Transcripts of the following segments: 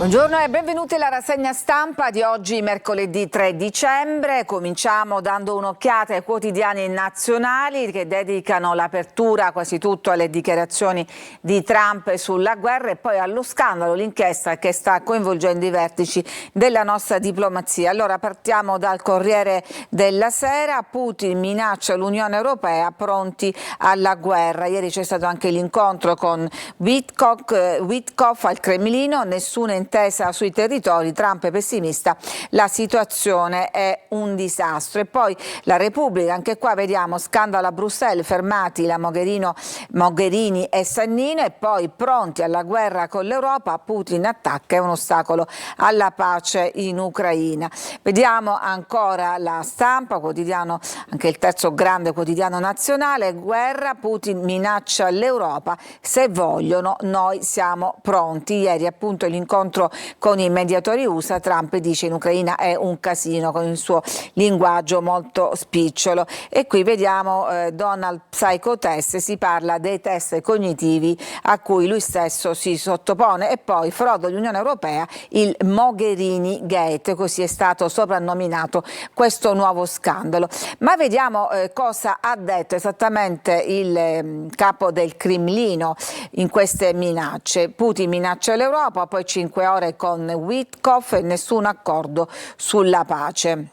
Buongiorno e benvenuti alla rassegna stampa di oggi, mercoledì 3 dicembre. Cominciamo dando un'occhiata ai quotidiani nazionali che dedicano l'apertura quasi tutto alle dichiarazioni di Trump sulla guerra e poi allo scandalo, l'inchiesta che sta coinvolgendo i vertici della nostra diplomazia. Allora partiamo dal Corriere della Sera. Putin minaccia l'Unione Europea, pronti alla guerra. Ieri c'è stato anche l'incontro con Witkoff al Cremlino, nessuna intesa sui territori, Trump è pessimista, la situazione è un disastro. E poi la Repubblica, anche qua vediamo scandalo a Bruxelles, fermati la Mogherini e Sannino e poi pronti alla guerra con l'Europa, Putin attacca, è un ostacolo alla pace in Ucraina. Vediamo ancora La Stampa, quotidiano, anche il terzo grande quotidiano nazionale, guerra, Putin minaccia l'Europa, se vogliono noi siamo pronti. Ieri appunto l'incontro con i mediatori USA, Trump dice in Ucraina è un casino con il suo linguaggio molto spicciolo. E qui vediamo Donald Psycho Test, si parla dei test cognitivi a cui lui stesso si sottopone. E poi frodo l'Unione Europea, il Mogherini Gate, così è stato soprannominato questo nuovo scandalo. Ma vediamo cosa ha detto esattamente il capo del Cremlino in queste minacce. Putin minaccia l'Europa, poi 5 ore con Witkoff e nessun accordo sulla pace.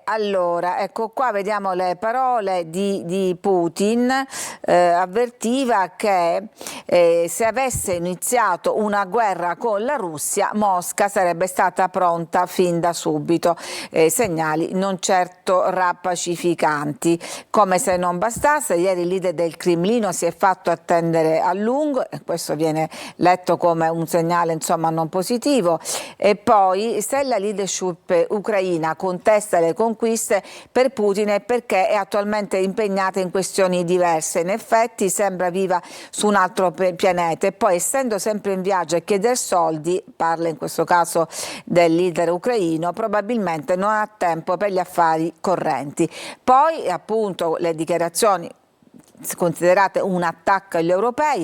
Allora, ecco qua vediamo le parole di Putin, avvertiva che se avesse iniziato una guerra con la Russia, Mosca sarebbe stata pronta fin da subito, segnali non certo rapacificanti. Come se non bastasse, ieri il leader del Cremlino si è fatto attendere a lungo, e questo viene letto come un segnale insomma non positivo. E poi se la leadership ucraina contesta le conquiste, per Putin è perché è attualmente impegnata in questioni diverse. In effetti sembra viva su un altro pianeta e poi, essendo sempre in viaggio a chiedere soldi, parla in questo caso del leader ucraino, probabilmente non ha tempo per gli affari correnti. Poi appunto le dichiarazioni considerate un attacco agli europei,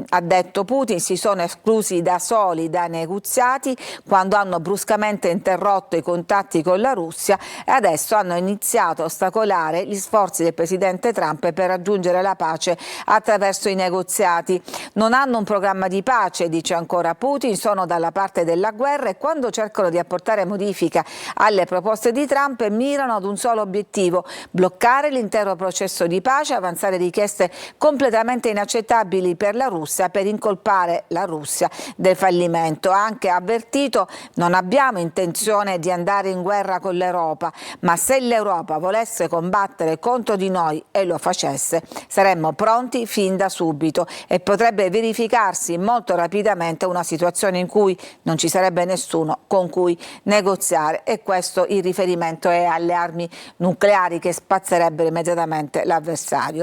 ha detto Putin, si sono esclusi da soli dai negoziati quando hanno bruscamente interrotto i contatti con la Russia e adesso hanno iniziato a ostacolare gli sforzi del presidente Trump per raggiungere la pace attraverso i negoziati. Non hanno un programma di pace, dice ancora Putin, sono dalla parte della guerra e quando cercano di apportare modifica alle proposte di Trump mirano ad un solo obiettivo: bloccare l'intero processo di pace, avanzare richieste completamente inaccettabili per la Russia per incolpare la Russia del fallimento. Ha anche avvertito: non abbiamo intenzione di andare in guerra con l'Europa, ma se l'Europa volesse combattere contro di noi e lo facesse, saremmo pronti fin da subito e potrebbe verificarsi molto rapidamente una situazione in cui non ci sarebbe nessuno con cui negoziare. E questo il riferimento è alle armi nucleari che spazzerebbero immediatamente l'avversario.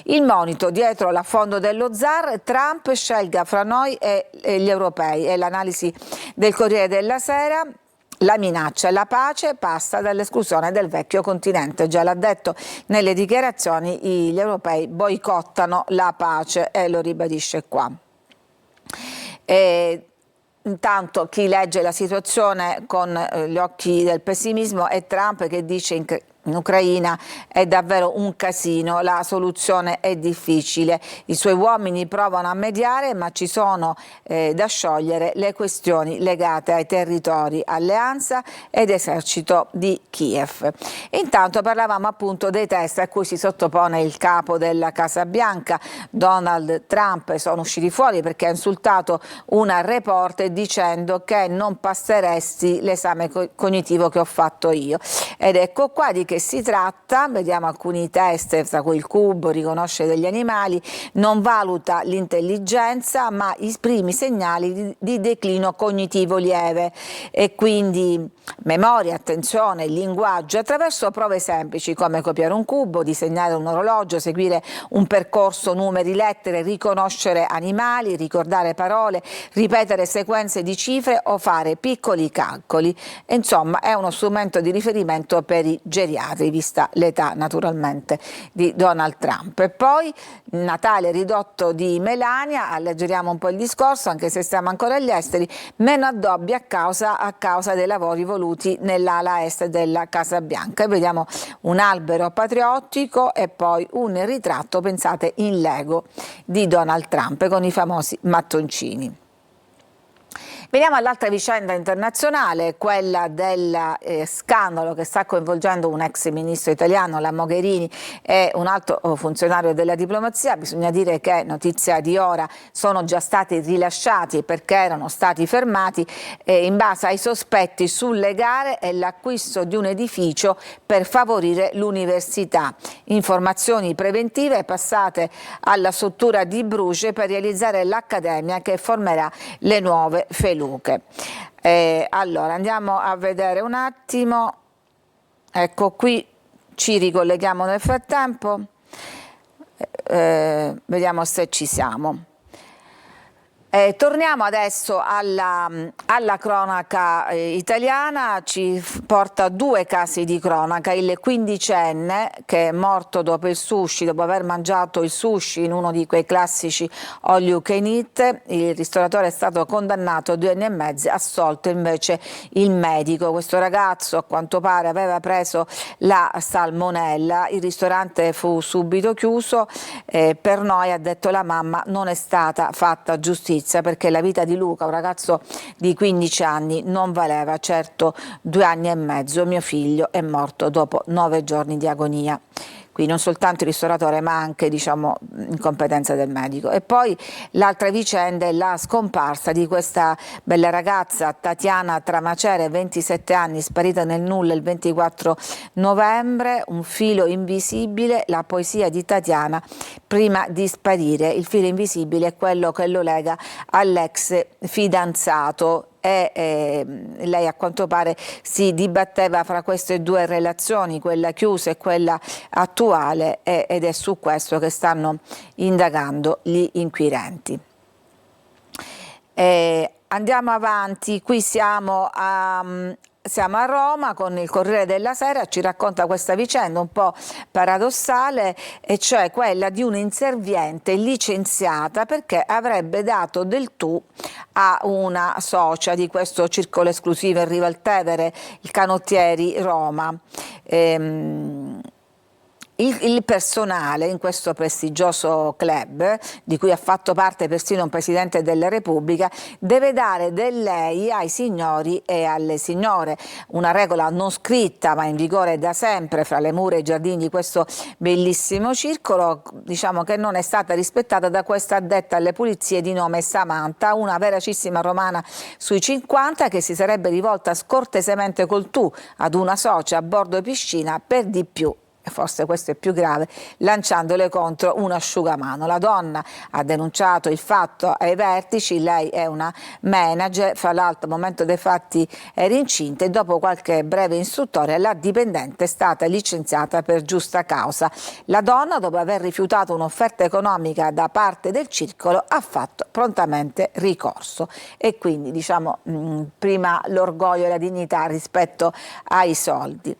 Il monito dietro l'affondo dello zar, Trump scelga fra noi e gli europei, è l'analisi del Corriere della Sera. La minaccia e la pace passa dall'esclusione del vecchio continente, già l'ha detto nelle dichiarazioni, gli europei boicottano la pace e lo ribadisce qua. Intanto chi legge la situazione con gli occhi del pessimismo è Trump, che dice in Ucraina è davvero un casino, la soluzione è difficile, i suoi uomini provano a mediare ma ci sono da sciogliere le questioni legate ai territori, alleanza ed esercito di Kiev. Intanto parlavamo appunto dei test a cui si sottopone il capo della Casa Bianca, Donald Trump. Sono usciti fuori perché ha insultato una reporter dicendo che non passeresti l'esame cognitivo che ho fatto io. Ed ecco qua di che si tratta, vediamo alcuni test, tra cui il cubo, riconosce degli animali, non valuta l'intelligenza ma i primi segnali di declino cognitivo lieve e quindi memoria, attenzione, linguaggio attraverso prove semplici come copiare un cubo, disegnare un orologio, seguire un percorso numeri, lettere, riconoscere animali, ricordare parole, ripetere sequenze di cifre o fare piccoli calcoli. Insomma, è uno strumento di riferimento per i geriatri, vista l'età naturalmente di Donald Trump. E poi Natale ridotto di Melania, alleggeriamo un po' il discorso anche se stiamo ancora agli esteri, meno addobbi a causa dei lavori voluti nell'ala est della Casa Bianca. E vediamo un albero patriottico e poi un ritratto, pensate, in Lego di Donald Trump con i famosi mattoncini. Veniamo all'altra vicenda internazionale, quella del scandalo che sta coinvolgendo un ex ministro italiano, la Mogherini, e un alto funzionario della diplomazia. Bisogna dire che, notizia di ora, sono già stati rilasciati perché erano stati fermati in base ai sospetti sulle gare e l'acquisto di un edificio per favorire l'università. Informazioni preventive passate alla struttura di Bruges per realizzare l'accademia che formerà le nuove feluche. Allora andiamo a vedere un attimo, ecco qui ci ricolleghiamo nel frattempo, vediamo se ci siamo. Torniamo adesso alla cronaca italiana, ci porta due casi di cronaca. Il quindicenne che è morto dopo il sushi, dopo aver mangiato il sushi in uno di quei classici all you can eat, il ristoratore è stato condannato a 2 anni e mezzo, assolto invece il medico. Questo ragazzo a quanto pare aveva preso la salmonella, il ristorante fu subito chiuso, per noi, ha detto la mamma, non è stata fatta giustizia, perché la vita di Luca, un ragazzo di 15 anni, non valeva certo 2 anni e mezzo. Mio figlio è morto dopo 9 giorni di agonia. Qui non soltanto il ristoratore ma anche, diciamo, incompetenza del medico. E poi l'altra vicenda è la scomparsa di questa bella ragazza Tatiana Tramacere, 27 anni, sparita nel nulla il 24 novembre, un filo invisibile, la poesia di Tatiana prima di sparire. Il filo invisibile è quello che lo lega all'ex fidanzato. Lei a quanto pare si dibatteva fra queste due relazioni, quella chiusa e quella attuale, ed è su questo che stanno indagando gli inquirenti. Andiamo avanti, qui siamo a Roma con il Corriere della Sera, ci racconta questa vicenda un po' paradossale, e cioè quella di un'inserviente licenziata perché avrebbe dato del tu a una socia di questo circolo esclusivo in Riva al Tevere, il Canottieri Roma. Il personale in questo prestigioso club, di cui ha fatto parte persino un Presidente della Repubblica, deve dare del lei ai signori e alle signore, una regola non scritta ma in vigore da sempre fra le mura e i giardini di questo bellissimo circolo, diciamo che non è stata rispettata da questa addetta alle pulizie di nome Samantha, una veracissima romana sui 50 che si sarebbe rivolta scortesemente col tu ad una socia a bordo piscina, per di più, forse questo è più grave, lanciandole contro un asciugamano. La donna ha denunciato il fatto ai vertici, lei è una manager, fra l'altro al momento dei fatti era incinta, e dopo qualche breve istruttoria la dipendente è stata licenziata per giusta causa. La donna, dopo aver rifiutato un'offerta economica da parte del circolo, ha fatto prontamente ricorso, e quindi, diciamo, prima l'orgoglio e la dignità rispetto ai soldi.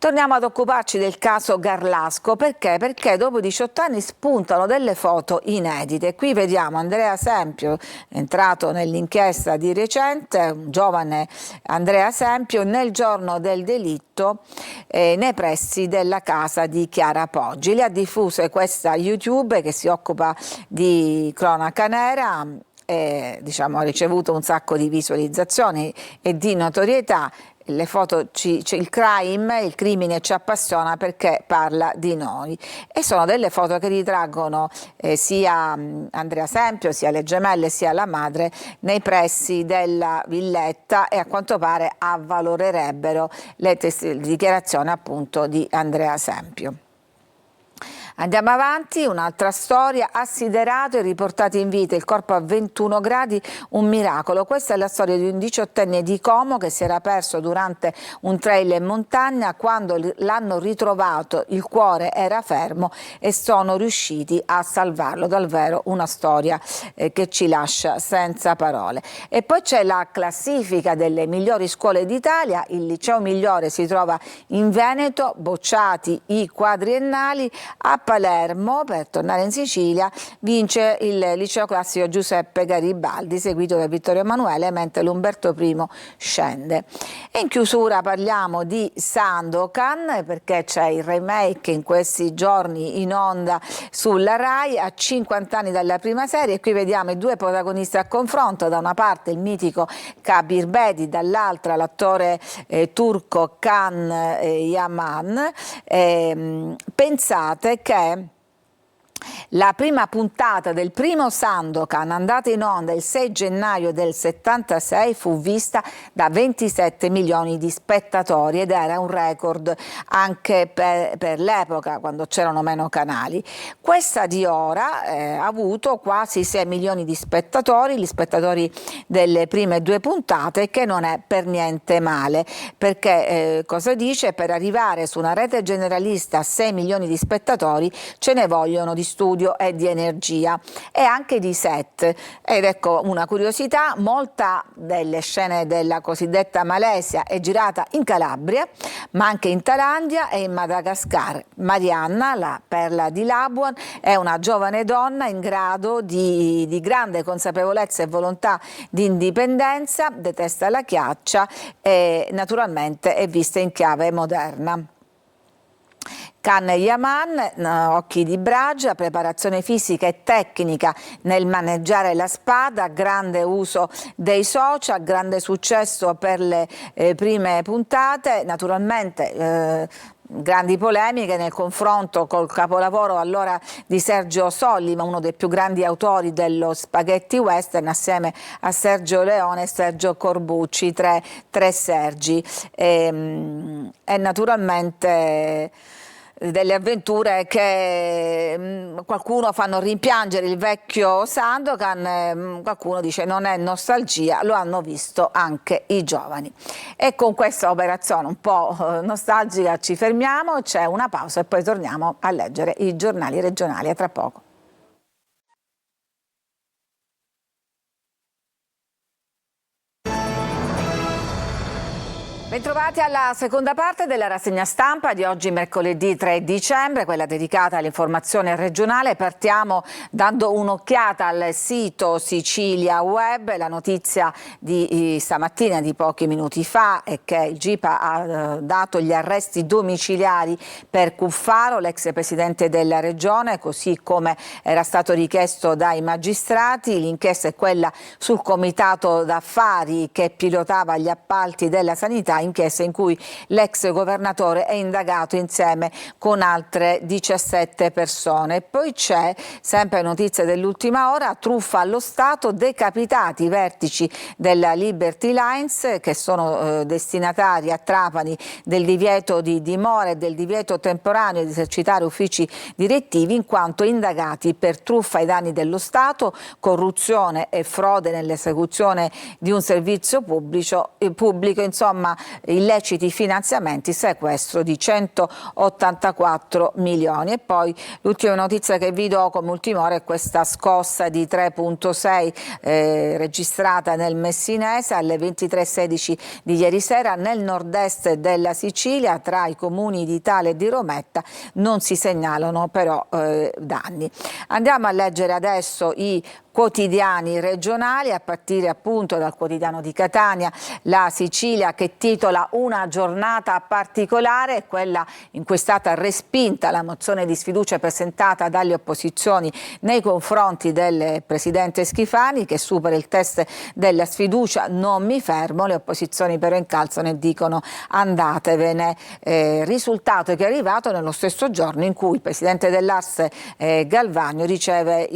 Torniamo ad occuparci del caso Garlasco, perché? Perché dopo 18 anni spuntano delle foto inedite. Qui vediamo Andrea Sempio, entrato nell'inchiesta di recente, un giovane Andrea Sempio, nel giorno del delitto nei pressi della casa di Chiara Poggi. Le ha diffuse questa YouTube che si occupa di cronaca nera, diciamo, ha ricevuto un sacco di visualizzazioni e di notorietà. Le foto, il crimine ci appassiona perché parla di noi, e sono delle foto che ritraggono sia Andrea Sempio, sia le gemelle, sia la madre nei pressi della villetta, e a quanto pare avvalorerebbero le dichiarazioni appunto di Andrea Sempio. Andiamo avanti, un'altra storia, assiderato e riportato in vita, il corpo a 21 gradi, un miracolo. Questa è la storia di un 18enne di Como che si era perso durante un trail in montagna. Quando l'hanno ritrovato il cuore era fermo e sono riusciti a salvarlo. Davvero una storia che ci lascia senza parole. E poi c'è la classifica delle migliori scuole d'Italia, il liceo migliore si trova in Veneto, bocciati i quadriennali. A Palermo, per tornare in Sicilia, vince il liceo classico Giuseppe Garibaldi, seguito da Vittorio Emanuele, mentre l'Umberto I scende. E in chiusura parliamo di Sandokan, perché c'è il remake in questi giorni in onda sulla Rai, a 50 anni dalla prima serie, e qui vediamo i due protagonisti a confronto, da una parte il mitico Kabir Bedi, dall'altra l'attore turco Can Yaman. Pensate che la prima puntata del primo Sandokan, andata in onda il 6 gennaio del 76, fu vista da 27 milioni di spettatori ed era un record anche per l'epoca, quando c'erano meno canali. Questa di ora ha avuto quasi 6 milioni di spettatori, gli spettatori delle prime due puntate, che non è per niente male, perché cosa dice? Per arrivare su una rete generalista a 6 milioni di spettatori ce ne vogliono di studio e di energia e anche di set. Ed ecco una curiosità: molta delle scene della cosiddetta Malesia è girata in Calabria, ma anche in Thailandia e in Madagascar. Marianna, la perla di Labuan, è una giovane donna in grado di grande consapevolezza e volontà di indipendenza, detesta la chiaccia e naturalmente è vista in chiave moderna. Can Yaman, occhi di bragia, preparazione fisica e tecnica nel maneggiare la spada, grande uso dei social, grande successo per le prime puntate, naturalmente grandi polemiche nel confronto col capolavoro allora di Sergio Sollima, uno dei più grandi autori dello spaghetti western, assieme a Sergio Leone e Sergio Corbucci, tre Sergi. E naturalmente delle avventure che qualcuno fanno rimpiangere il vecchio Sandokan, qualcuno dice non è nostalgia, lo hanno visto anche i giovani. E con questa operazione un po' nostalgica ci fermiamo, c'è una pausa e poi torniamo a leggere i giornali regionali. A tra poco. Bentrovati alla seconda parte della rassegna stampa di oggi, mercoledì 3 dicembre, quella dedicata all'informazione regionale. Partiamo dando un'occhiata al sito Sicilia Web. La notizia di stamattina, di pochi minuti fa, è che il GIP ha dato gli arresti domiciliari per Cuffaro, l'ex presidente della regione, così come era stato richiesto dai magistrati. L'inchiesta è quella sul comitato d'affari che pilotava gli appalti della sanità, inchiesta in cui l'ex governatore è indagato insieme con altre 17 persone. Poi c'è, sempre notizia dell'ultima ora, truffa allo Stato, decapitati i vertici della Liberty Lines che sono destinatari a Trapani del divieto di dimora e del divieto temporaneo di esercitare uffici direttivi, in quanto indagati per truffa ai danni dello Stato, corruzione e frode nell'esecuzione di un servizio pubblico, insomma illeciti finanziamenti, sequestro di 184 milioni. E poi l'ultima notizia che vi do come ultima ora è questa scossa di 3.6 registrata nel Messinese alle 23:16 di ieri sera nel nord-est della Sicilia, tra i comuni di Tale e di Rometta. Non si segnalano però danni. Andiamo a leggere adesso i quotidiani regionali, a partire appunto dal quotidiano di Catania, La Sicilia, che titola "Una giornata particolare", quella in cui è stata respinta la mozione di sfiducia presentata dalle opposizioni nei confronti del presidente Schifani, che supera il test della sfiducia. Non mi fermo, le opposizioni però incalzano e dicono andatevene. Risultato che è arrivato nello stesso giorno in cui il presidente dell'ARS Galvagno riceve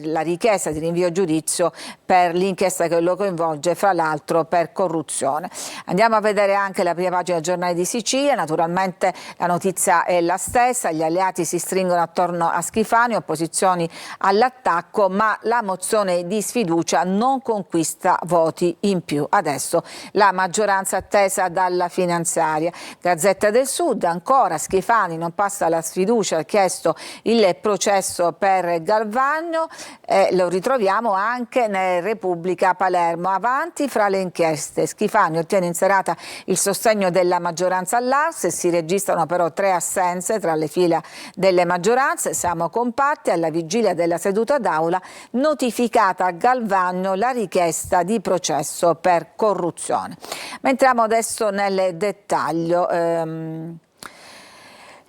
la richiesta di rinvio a giudizio per l'inchiesta che lo coinvolge, fra l'altro per corruzione. Andiamo a vedere vedere anche la prima pagina del Giornale di Sicilia. Naturalmente la notizia è la stessa, gli alleati si stringono attorno a Schifani, opposizioni all'attacco, ma la mozione di sfiducia non conquista voti in più. Adesso la maggioranza attesa dalla finanziaria. Gazzetta del Sud, ancora Schifani non passa la sfiducia, ha chiesto il processo per Galvagno, lo ritroviamo anche nel Repubblica Palermo. Avanti fra le inchieste, Schifani ottiene in serata il sostegno della maggioranza all'Ars, si registrano però 3 assenze tra le fila delle maggioranze, siamo compatti alla vigilia della seduta d'aula, notificata a Galvagno la richiesta di processo per corruzione. Ma entriamo adesso nel dettaglio.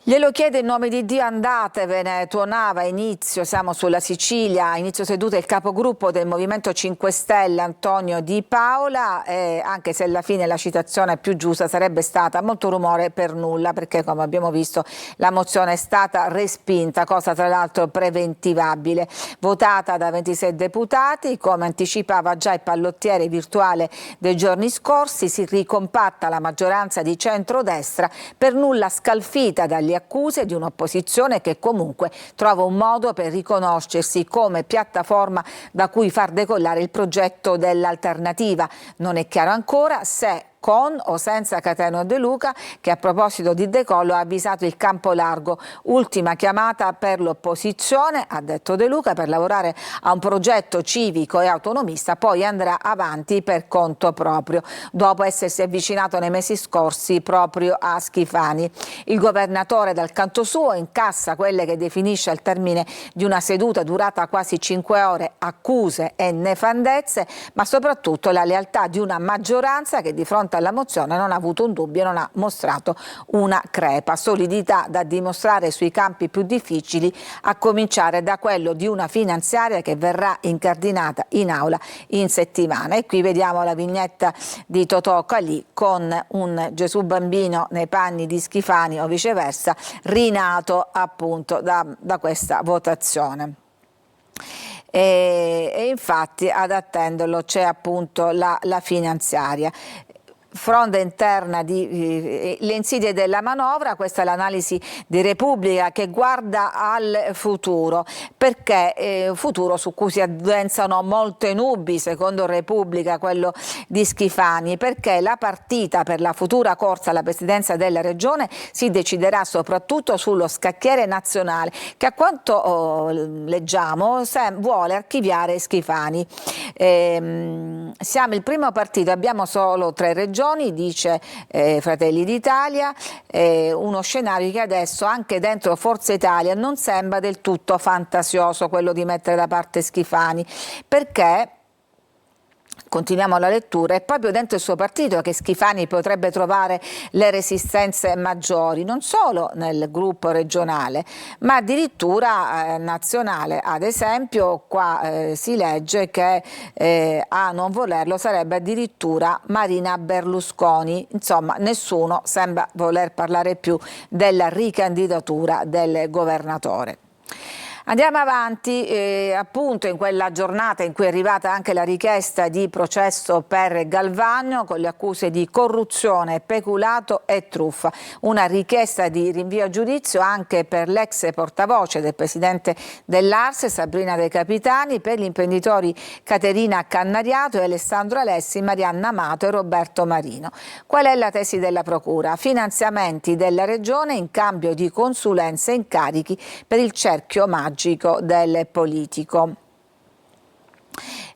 Glielo chiede in nome di Dio, andatevene, tuonava inizio, siamo sulla Sicilia, inizio seduta il capogruppo del Movimento 5 Stelle Antonio Di Paola, anche se alla fine la citazione più giusta sarebbe stata molto rumore per nulla, perché come abbiamo visto la mozione è stata respinta, cosa tra l'altro preventivabile, votata da 26 deputati, come anticipava già il pallottiere virtuale dei giorni scorsi, si ricompatta la maggioranza di centrodestra, per nulla scalfita dagli accuse di un'opposizione che comunque trova un modo per riconoscersi come piattaforma da cui far decollare il progetto dell'alternativa. Non è chiaro ancora se con o senza Cateno De Luca, che a proposito di decollo ha avvisato il campo largo. Ultima chiamata per l'opposizione, ha detto De Luca, per lavorare a un progetto civico e autonomista, poi andrà avanti per conto proprio, dopo essersi avvicinato nei mesi scorsi proprio a Schifani. Il governatore dal canto suo incassa quelle che definisce al termine di una seduta durata quasi 5 ore accuse e nefandezze, ma soprattutto la lealtà di una maggioranza che di fronte alla mozione non ha avuto un dubbio, non ha mostrato una crepa, solidità da dimostrare sui campi più difficili, a cominciare da quello di una finanziaria che verrà incardinata in aula in settimana. E qui vediamo la vignetta di Totò Calì con un Gesù bambino nei panni di Schifani o viceversa, rinato appunto da questa votazione. E infatti ad attenderlo c'è appunto la finanziaria. Fronda interna le insidie della manovra, questa è l'analisi di Repubblica che guarda al futuro, perché futuro su cui si addensano molte nubi, secondo Repubblica, quello di Schifani, perché la partita per la futura corsa alla presidenza della regione si deciderà soprattutto sullo scacchiere nazionale, che a quanto leggiamo vuole archiviare Schifani. Siamo il primo partito, abbiamo solo 3 regioni, dice Fratelli d'Italia, uno scenario che adesso anche dentro Forza Italia non sembra del tutto fantasioso, quello di mettere da parte Schifani, perché continuiamo la lettura, è proprio dentro il suo partito che Schifani potrebbe trovare le resistenze maggiori, non solo nel gruppo regionale, ma addirittura nazionale. Ad esempio qua si legge che a non volerlo sarebbe addirittura Marina Berlusconi. Insomma, nessuno sembra voler parlare più della ricandidatura del governatore. Andiamo avanti, appunto in quella giornata in cui è arrivata anche la richiesta di processo per Galvagno con le accuse di corruzione, peculato e truffa. Una richiesta di rinvio a giudizio anche per l'ex portavoce del presidente dell'Ars, Sabrina De Capitani, per gli imprenditori Caterina Cannariato e Alessandro Alessi, Marianna Amato e Roberto Marino. Qual è la tesi della Procura? Finanziamenti della Regione in cambio di consulenze e incarichi per il cerchio magico del politico.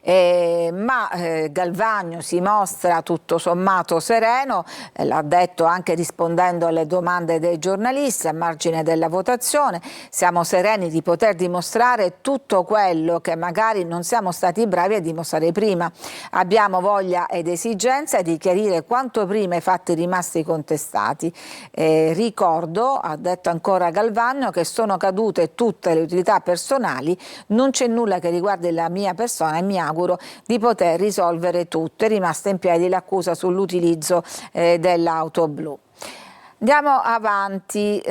Galvagno si mostra tutto sommato sereno, l'ha detto anche rispondendo alle domande dei giornalisti a margine della votazione. Siamo sereni di poter dimostrare tutto quello che magari non siamo stati bravi a dimostrare prima. Abbiamo voglia ed esigenza di chiarire quanto prima i fatti rimasti contestati. Ricordo, ha detto ancora Galvagno, che sono cadute tutte le utilità personali, non c'è nulla che riguardi la mia persona e mi auguro di poter risolvere tutto. È rimasta in piedi l'accusa sull'utilizzo dell'auto blu. Andiamo avanti.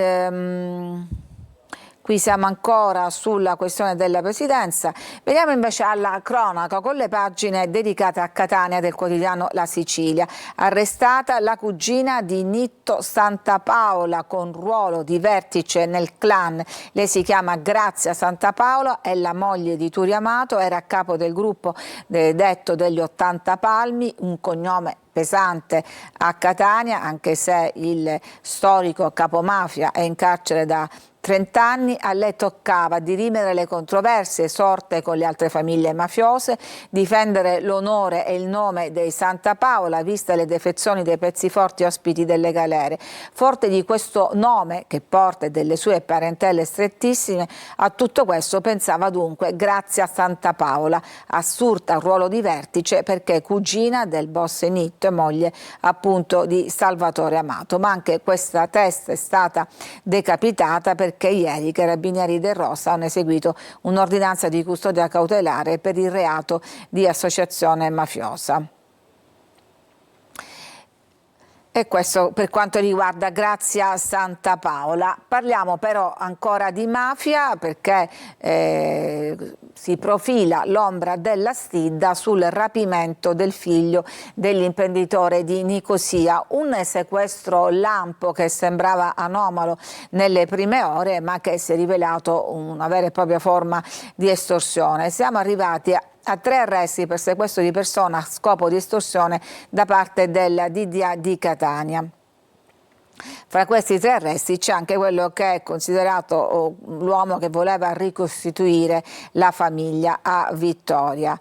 Qui siamo ancora sulla questione della presidenza. Veniamo invece alla cronaca con le pagine dedicate a Catania del quotidiano La Sicilia. Arrestata la cugina di Nitto Santapaola con ruolo di vertice nel clan. Lei si chiama Grazia Santapaola, è la moglie di Turio Amato, era a capo del gruppo detto degli 80 Palmi, un cognome pesante a Catania, anche se il storico capomafia è in carcere da 30 anni. A lei toccava dirimere le controversie sorte con le altre famiglie mafiose, difendere l'onore e il nome dei Santapaola, viste le defezioni dei pezzi forti ospiti delle galere. Forte di questo nome che porta e delle sue parentele strettissime, a tutto questo pensava dunque Grazia Santapaola, assurta al ruolo di vertice perché cugina del boss Nitto e moglie appunto di Salvatore Amato. Ma anche questa testa è stata decapitata perché ieri i carabinieri del Rossa hanno eseguito un'ordinanza di custodia cautelare per il reato di associazione mafiosa. E questo per quanto riguarda Grazia Santapaola. Parliamo però ancora di mafia perché si profila l'ombra della stidda sul rapimento del figlio dell'imprenditore di Nicosia, un sequestro lampo che sembrava anomalo nelle prime ore ma che si è rivelato una vera e propria forma di estorsione. Siamo arrivati a 3 arresti per sequestro di persona a scopo di estorsione da parte della DDA di Catania. Fra questi 3 arresti c'è anche quello che è considerato l'uomo che voleva ricostituire la famiglia a Vittoria.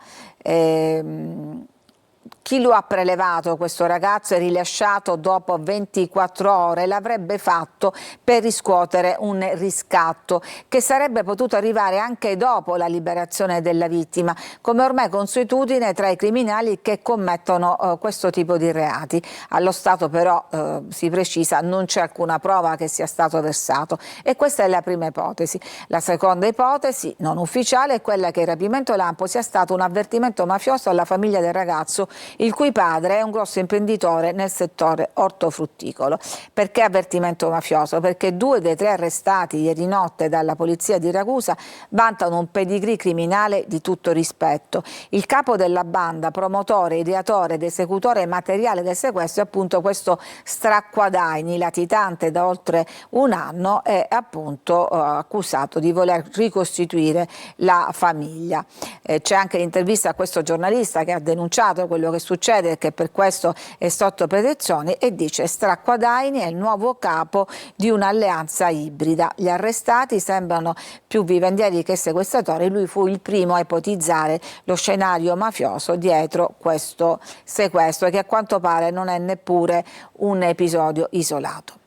Chi lo ha prelevato questo ragazzo e rilasciato dopo 24 ore l'avrebbe fatto per riscuotere un riscatto che sarebbe potuto arrivare anche dopo la liberazione della vittima, come ormai consuetudine tra i criminali che commettono questo tipo di reati. Allo stato però, si precisa, non c'è alcuna prova che sia stato versato e questa è la prima ipotesi. La seconda ipotesi, non ufficiale, è quella che il rapimento lampo sia stato un avvertimento mafioso alla famiglia del ragazzo, il cui padre è un grosso imprenditore nel settore ortofrutticolo. Perché avvertimento mafioso? Perché 2 dei 3 arrestati ieri notte dalla polizia di Ragusa vantano un pedigree criminale di tutto rispetto. Il capo della banda, promotore, ideatore ed esecutore materiale del sequestro è appunto questo Stracquadaini, latitante da oltre un anno, è appunto accusato di voler ricostituire la famiglia. C'è anche l'intervista a questo giornalista che ha denunciato quello che succede e che per questo è sotto protezione e dice: Stracquadaini è il nuovo capo di un'alleanza ibrida. Gli arrestati sembrano più vivendieri che sequestratori, lui fu il primo a ipotizzare lo scenario mafioso dietro questo sequestro che a quanto pare non è neppure un episodio isolato.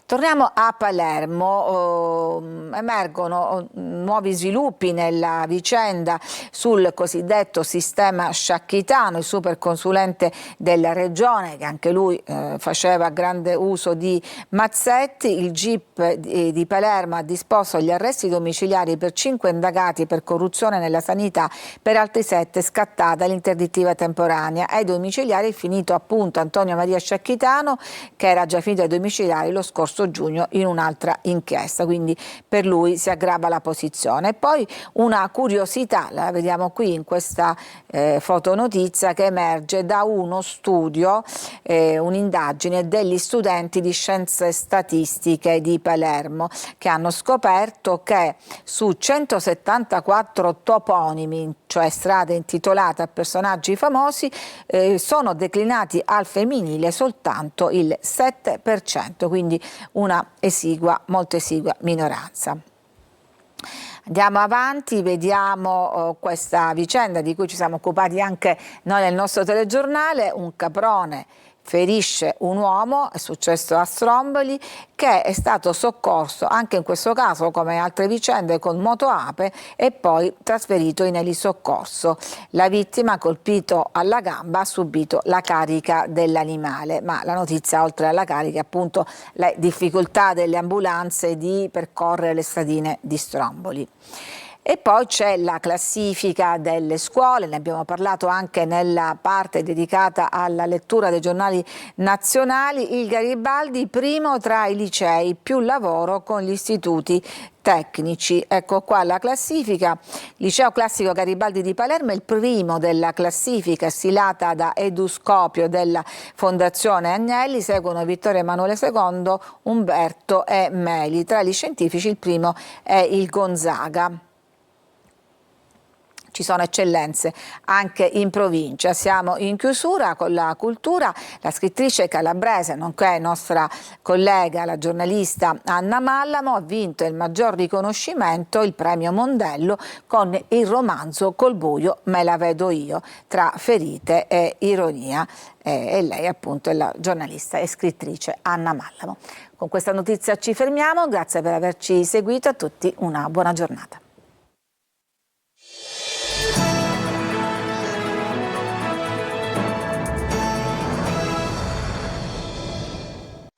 Torniamo a Palermo, emergono nuovi sviluppi nella vicenda sul cosiddetto sistema sciacchitano, il superconsulente della regione che anche lui faceva grande uso di mazzetti. Il GIP di Palermo ha disposto gli arresti domiciliari per 5 indagati per corruzione nella sanità, per altri 7 scattata l'interdittiva temporanea. Ai domiciliari è finito appunto Antonio Maria Sciacchitano, che era già finito ai domiciliari lo scorso giugno in un'altra inchiesta, quindi per lui si aggrava la posizione. E poi una curiosità, la vediamo qui in questa fotonotizia, che emerge da uno studio, un'indagine degli studenti di scienze statistiche di Palermo, che hanno scoperto che su 174 toponimi, cioè strade intitolate a personaggi famosi, sono declinati al femminile soltanto il 7%, quindi una esigua, molto esigua minoranza. Andiamo avanti, vediamo questa vicenda di cui ci siamo occupati anche noi nel nostro telegiornale. Un caprone ferisce un uomo, è successo a Stromboli, che è stato soccorso anche in questo caso come altre vicende con motoape e poi trasferito in elisoccorso. La vittima, colpito alla gamba, ha subito la carica dell'animale, ma la notizia oltre alla carica è appunto le difficoltà delle ambulanze di percorrere le stradine di Stromboli. E poi c'è la classifica delle scuole, ne abbiamo parlato anche nella parte dedicata alla lettura dei giornali nazionali. Il Garibaldi primo tra i licei, più lavoro con gli istituti tecnici. Ecco qua la classifica. Liceo Classico Garibaldi di Palermo è il primo della classifica stilata da Eduscopio della Fondazione Agnelli, seguono Vittorio Emanuele II, Umberto e Meli. Tra gli scientifici il primo è il Gonzaga. Ci sono eccellenze anche in provincia. Siamo in chiusura con la cultura. La scrittrice calabrese, nonché nostra collega, la giornalista Anna Mallamo, ha vinto il maggior riconoscimento, il premio Mondello, con il romanzo Col buio me la vedo io, tra ferite e ironia. E lei appunto è la giornalista e scrittrice Anna Mallamo. Con questa notizia ci fermiamo, grazie per averci seguito, a tutti una buona giornata.